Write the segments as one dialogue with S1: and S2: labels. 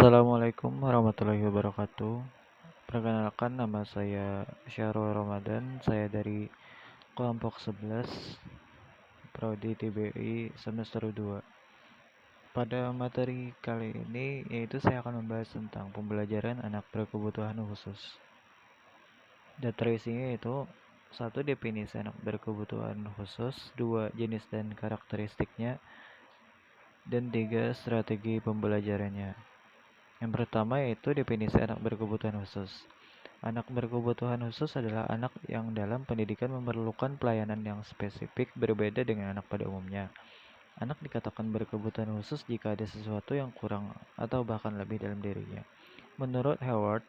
S1: Assalamualaikum warahmatullahi wabarakatuh. Perkenalkan, nama saya Syahrul Ramadan. Saya dari kelompok 11 Prodi TBI semester 2. Pada materi kali ini yaitu saya akan membahas tentang pembelajaran anak berkebutuhan khusus. Data isinya yaitu 1. Definisi anak berkebutuhan khusus, 2. Jenis dan karakteristiknya, dan 3. Strategi pembelajarannya. Yang pertama yaitu definisi anak berkebutuhan khusus. Anak berkebutuhan khusus adalah anak yang dalam pendidikan memerlukan pelayanan yang spesifik berbeda dengan anak pada umumnya. Anak dikatakan berkebutuhan khusus jika ada sesuatu yang kurang atau bahkan lebih dalam dirinya. Menurut Howard,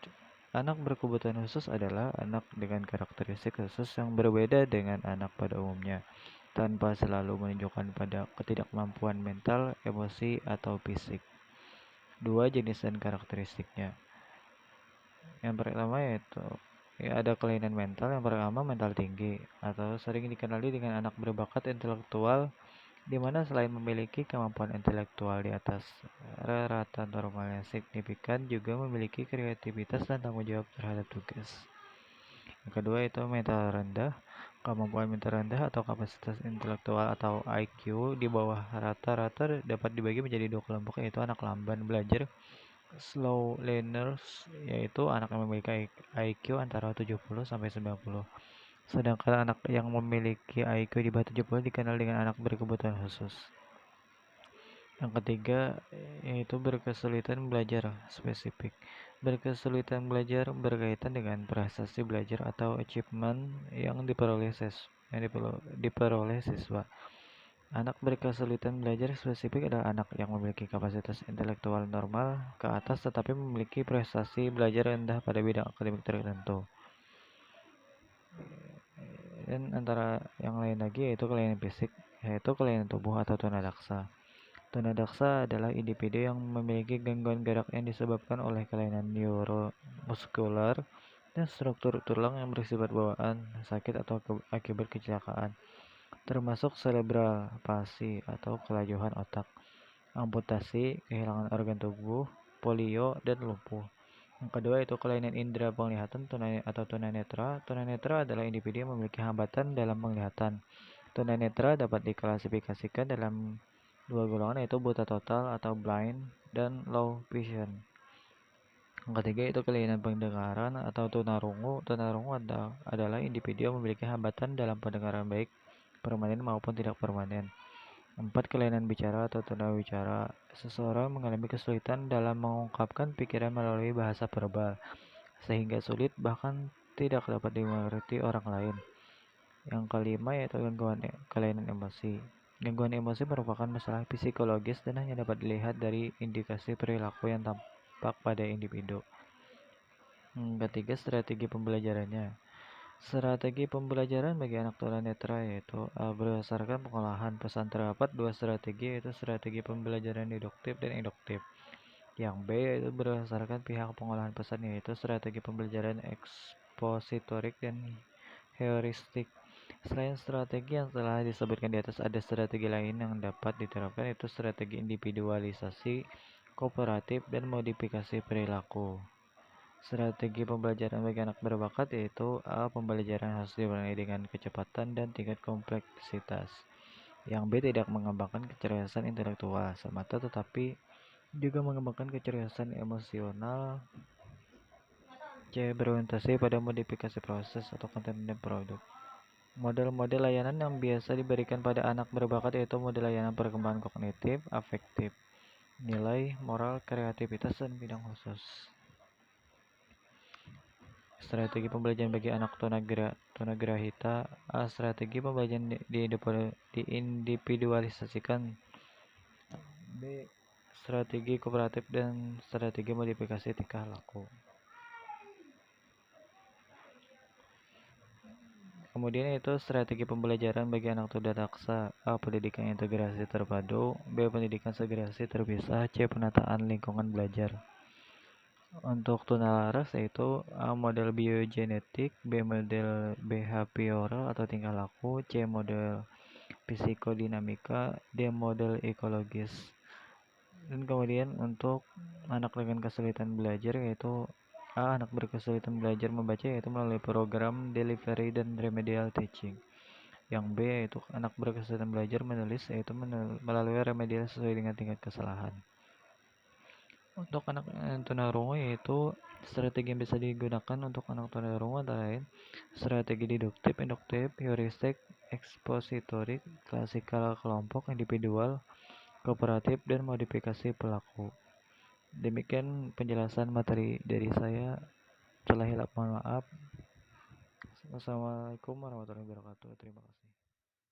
S1: anak berkebutuhan khusus adalah anak dengan karakteristik khusus yang berbeda dengan anak pada umumnya, tanpa selalu menunjukkan pada ketidakmampuan mental, emosi, atau fisik. 2. Jenis dan karakteristiknya. Yang pertama yaitu ada kelainan mental. Yang pertama, mental tinggi atau sering dikenali dengan anak berbakat intelektual, di mana selain memiliki kemampuan intelektual di atas rata normal yang signifikan, juga memiliki kreativitas dan tanggung jawab terhadap tugas. Yang kedua itu mental rendah. Kemampuan mental rendah atau kapasitas intelektual atau IQ di bawah rata-rata dapat dibagi menjadi dua kelompok, yaitu anak lamban belajar slow learners, yaitu anak yang memiliki IQ antara 70 sampai 90. Sedangkan anak yang memiliki IQ di bawah 70 dikenal dengan anak berkebutuhan khusus. Yang ketiga yaitu berkesulitan belajar spesifik. Berkesulitan belajar berkaitan dengan prestasi belajar atau achievement yang diperoleh siswa. Anak berkesulitan belajar spesifik adalah anak yang memiliki kapasitas intelektual normal ke atas tetapi memiliki prestasi belajar rendah pada bidang akademik tertentu. Dan antara yang lain lagi yaitu kelainan fisik, yaitu kelainan tubuh atau tunadaksa. Tunadaksa adalah individu yang memiliki gangguan gerak yang disebabkan oleh kelainan neuromuskular dan struktur tulang yang bersifat bawaan, sakit atau akibat kecelakaan, termasuk cerebral palsy atau kelajuan otak, amputasi, kehilangan organ tubuh, polio, dan lumpuh. Yang kedua itu kelainan indera penglihatan atau tunanetra. Tunanetra adalah individu yang memiliki hambatan dalam penglihatan. Tunanetra dapat diklasifikasikan dalam dua golongan, yaitu buta total atau blind dan low vision. Yang ketiga itu kelainan pendengaran atau tunarungu. Tunarungu adalah individu yang memiliki hambatan dalam pendengaran baik permanen maupun tidak permanen. 4. Kelainan bicara atau tunawicara. Seseorang mengalami kesulitan dalam mengungkapkan pikiran melalui bahasa verbal, sehingga sulit bahkan tidak dapat dimengerti orang lain. Yang kelima yaitu kelainan emosi. Gangguan emosi merupakan masalah psikologis dan hanya dapat dilihat dari indikasi perilaku yang tampak pada individu. Ketiga, strategi pembelajarannya. Strategi pembelajaran bagi anak tunanetra yaitu berdasarkan pengolahan pesan terdapat dua strategi, yaitu strategi pembelajaran deduktif dan induktif. Yang B yaitu berdasarkan pihak pengolahan pesan, yaitu strategi pembelajaran ekspositorik dan heuristik. Selain strategi yang telah disebutkan di atas, ada strategi lain yang dapat diterapkan, yaitu strategi individualisasi, kooperatif, dan modifikasi perilaku. Strategi pembelajaran bagi anak berbakat yaitu A. Pembelajaran harus dimulai dengan kecepatan dan tingkat kompleksitas. Yang B. Tidak mengembangkan kecerdasan intelektual semata tetapi juga mengembangkan kecerdasan emosional. C. Berorientasi pada modifikasi proses atau konten dan produk. Model-model layanan yang biasa diberikan pada anak berbakat yaitu model layanan perkembangan kognitif, afektif, nilai, moral, kreativitas, dan bidang khusus. Strategi pembelajaran bagi anak tunagrahita. A. Strategi pembelajaran diindividualisasikan. B. Strategi kooperatif dan strategi modifikasi tingkah laku. Kemudian itu strategi pembelajaran bagi anak tunadaksa. A. Pendidikan integrasi terpadu. B. Pendidikan segregasi terpisah. C. Penataan lingkungan belajar. Untuk tunalaras yaitu A. Model biogenetik, B. Model behavioral atau tingkah laku, C. Model psikodinamika, D. Model ekologis. Dan kemudian untuk anak dengan kesulitan belajar yaitu anak berkesulitan belajar membaca yaitu melalui program delivery dan remedial teaching. Yang B yaitu anak berkesulitan belajar menulis yaitu melalui remedial sesuai dengan tingkat kesalahan. Untuk anak tunarungu yaitu strategi yang bisa digunakan untuk anak tunarungu antara lain strategi deduktif, induktif, heuristik, ekspositorik, klasikal kelompok, individual, kooperatif, dan modifikasi pelaku. Demikian penjelasan materi dari saya. Setelah hilap mohon maaf. Wassalamualaikum warahmatullahi wabarakatuh. Terima kasih.